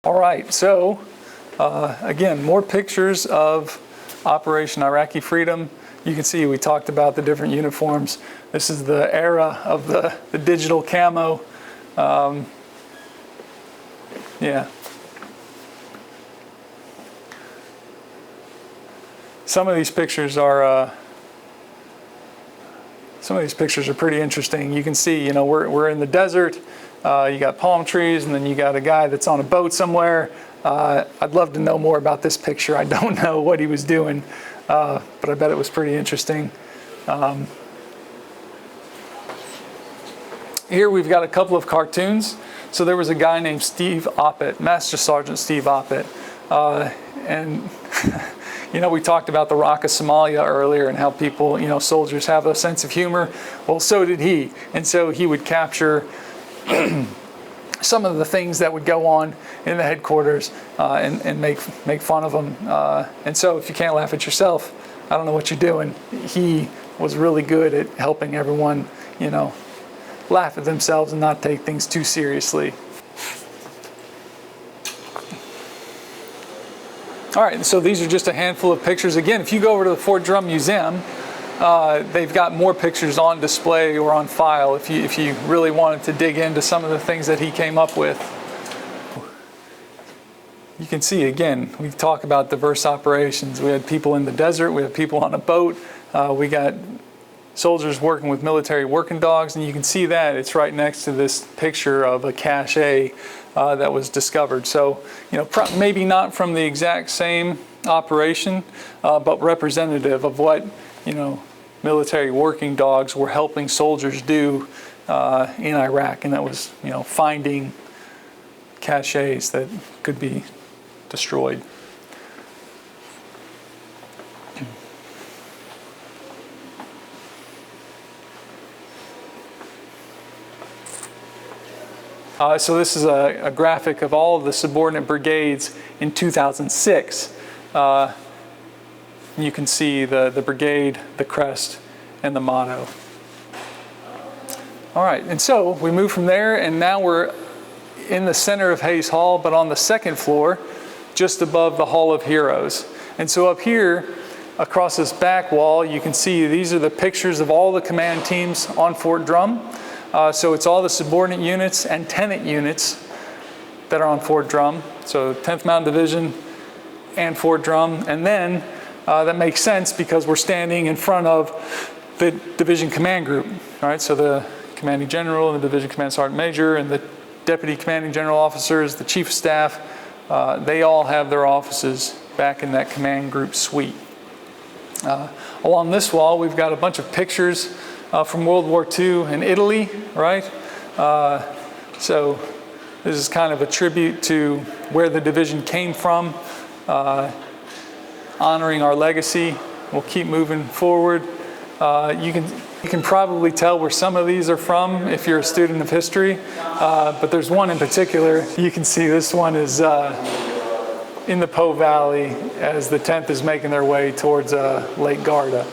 All right, so again, more pictures of Operation Iraqi Freedom. You can see we talked about the different uniforms. This is the era of the digital camo. Yeah. Some of these pictures are pretty interesting. You can see, we're in the desert. You got palm trees, and then you got a guy that's on a boat somewhere. I'd love to know more about this picture. I don't know what he was doing, but I bet it was pretty interesting. Here we've got a couple of cartoons. So there was a guy named Steve Oppett, Master Sergeant Steve Oppett, and we talked about the Rock of Somalia earlier and how people, soldiers have a sense of humor. Well, so did he, and so he would capture some of the things that would go on in the headquarters and make fun of them. And so if you can't laugh at yourself, I don't know what you're doing. He was really good at helping everyone, laugh at themselves and not take things too seriously. All right, so these are just a handful of pictures. Again, if you go over to the Fort Drum Museum, they've got more pictures on display or on file if you really wanted to dig into some of the things that he came up with. You can see, again, we talk about diverse operations. We had people in the desert, we had people on a boat, we got soldiers working with military working dogs, and you can see that it's right next to this picture of a cache that was discovered. So, maybe not from the exact same operation, but representative of what, military working dogs were helping soldiers do in Iraq, and that was, finding caches that could be destroyed. So this is a graphic of all of the subordinate brigades in 2006. You can see the brigade, the crest, and the motto. All right, and so we move from there, and now we're in the center of Hayes Hall, but on the second floor, just above the Hall of Heroes. And so up here, across this back wall, you can see these are the pictures of all the command teams on Fort Drum. So it's all the subordinate units and tenant units that are on Fort Drum. So 10th Mountain Division and Fort Drum. And then that makes sense because we're standing in front of the division command group. All right, so the commanding general and the division command sergeant major and the deputy commanding general officers, the chief of staff, they all have their offices back in that command group suite. Along this wall, we've got a bunch of pictures from World War II in Italy, right? So this is kind of a tribute to where the division came from, honoring our legacy. We'll keep moving forward. You can probably tell where some of these are from if you're a student of history, but there's one in particular. You can see this one is in the Po Valley as the 10th is making their way towards Lake Garda.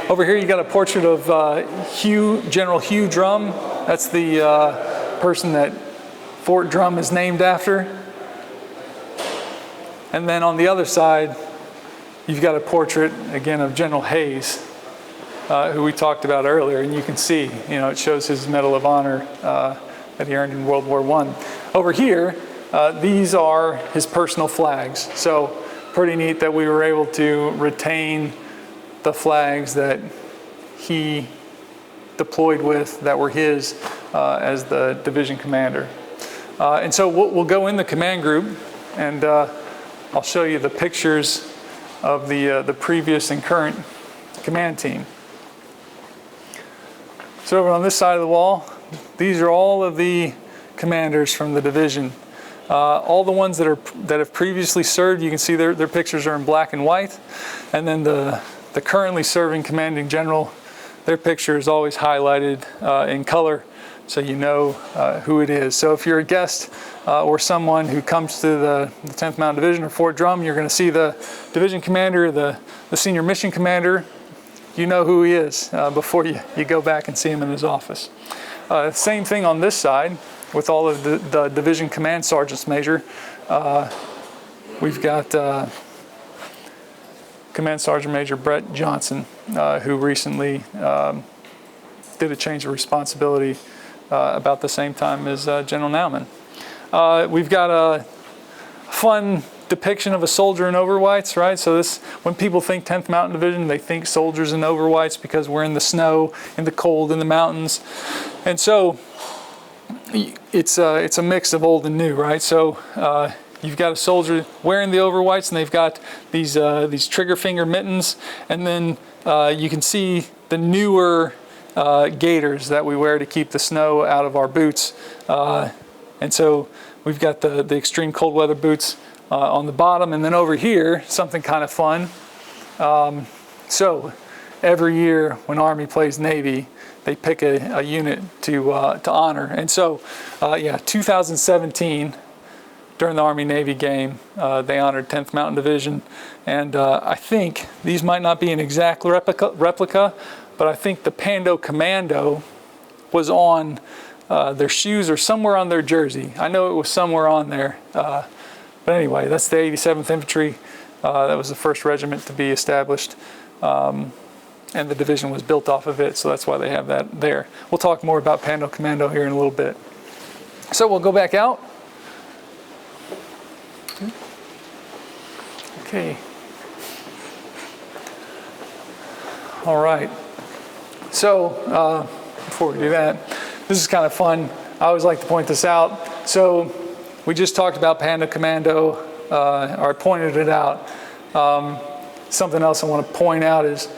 Over here you got a portrait of General Hugh Drum. That's the person that Fort Drum is named after. And then on the other side, you've got a portrait, again, of General Hayes, who we talked about earlier. And you can see, it shows his Medal of Honor that he earned in World War I. Over here, these are his personal flags. So pretty neat that we were able to retain the flags that he deployed with that were his as the division commander. And so we'll go in the command group, and I'll show you the pictures of the previous and current command team. So over on this side of the wall, these are all of the commanders from the division. All the ones that have previously served, you can see their pictures are in black and white, and then the currently serving commanding general, their picture is always highlighted in color, so you know who it is. So if you're a guest or someone who comes to the 10th Mountain Division or Fort Drum, you're going to see the division commander, the senior mission commander. You know who he is before you go back and see him in his office. Same thing on this side. with all of the division command sergeants major. We've got Command Sergeant Major Brett Johnson, who recently did a change of responsibility about the same time as General Naumann. We've got a fun depiction of a soldier in overwhites, right? So this, when people think 10th Mountain Division, they think soldiers in overwhites because we're in the snow, in the cold, in the mountains. And so it's a mix of old and new, right? So you've got a soldier wearing the overwhites, and they've got these trigger finger mittens, and then you can see the newer gaiters that we wear to keep the snow out of our boots. And so we've got the extreme cold weather boots on the bottom, and then over here, something kind of fun. So every year when Army plays Navy, they pick a unit to honor. And so, 2017, during the Army-Navy game, they honored 10th Mountain Division. And I think these might not be an exact replica, but I think the Pando Commando was on their shoes or somewhere on their jersey. I know it was somewhere on there. But anyway, that's the 87th Infantry. That was the first regiment to be established. And the division was built off of it, so that's why they have that there. We'll talk more about Pando Commando here in a little bit. So we'll go back out. Okay. All right. So before we do that, this is kind of fun. I always like to point this out. So we just talked about Pando Commando, or I pointed it out. Something else I want to point out is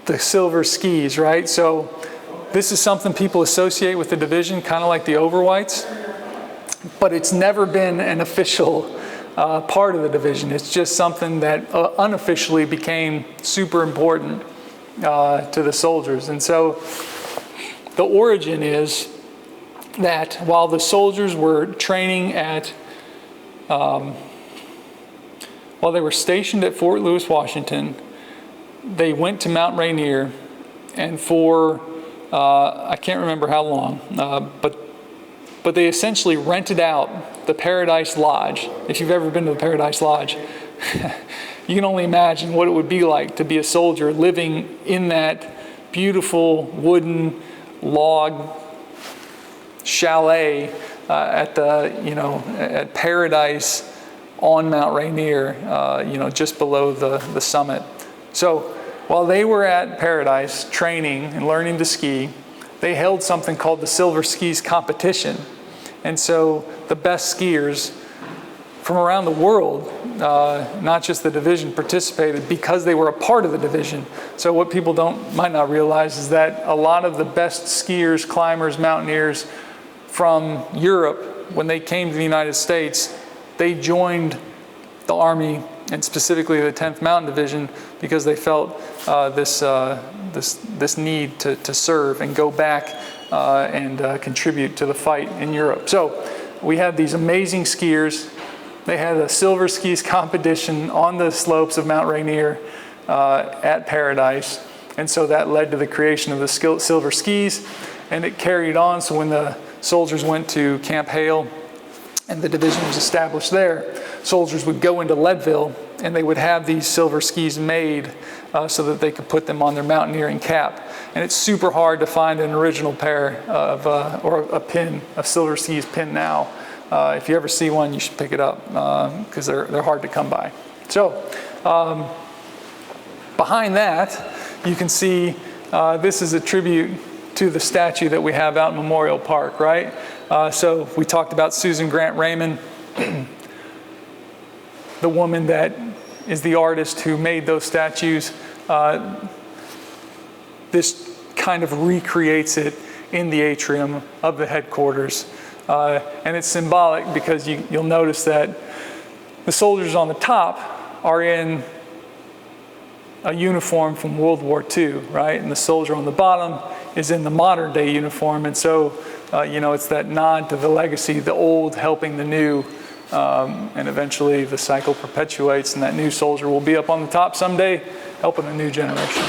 the silver skis, right? So this is something people associate with the division, kind of like the overwhites, but it's never been an official part of the division. It's just something that unofficially became super important to the soldiers. And so the origin is that while the soldiers were training at, while they were stationed at Fort Lewis, Washington, they went to Mount Rainier, and for I can't remember how long, but they essentially rented out the Paradise Lodge. If you've ever been to the Paradise Lodge, you can only imagine what it would be like to be a soldier living in that beautiful wooden log chalet at at Paradise on Mount Rainier, just below the summit. So while they were at Paradise training and learning to ski, they held something called the Silver Skis competition. And so the best skiers from around the world, not just the division, participated because they were a part of the division. So what people might not realize is that a lot of the best skiers, climbers, mountaineers from Europe, when they came to the United States, they joined the Army, and specifically the 10th Mountain Division, because they felt this need to serve and go back and contribute to the fight in Europe. So we had these amazing skiers. They had a silver skis competition on the slopes of Mount Rainier at Paradise, and so that led to the creation of the silver skis, and it carried on. So when the soldiers went to Camp Hale and the division was established there, soldiers would go into Leadville and they would have these silver skis made so that they could put them on their mountaineering cap. And it's super hard to find an original pair of, or a pin, a silver skis pin now. If you ever see one, you should pick it up because they're hard to come by. So behind that, you can see this is a tribute to the statue that we have out in Memorial Park, right? So we talked about Susan Grant Raymond, the woman that is the artist who made those statues. This kind of recreates it in the atrium of the headquarters. And it's symbolic because you'll notice that the soldiers on the top are in a uniform from World War II, right? And the soldier on the bottom is in the modern day uniform. And so, it's that nod to the legacy, the old helping the new. And eventually the cycle perpetuates, and that new soldier will be up on the top someday helping a new generation.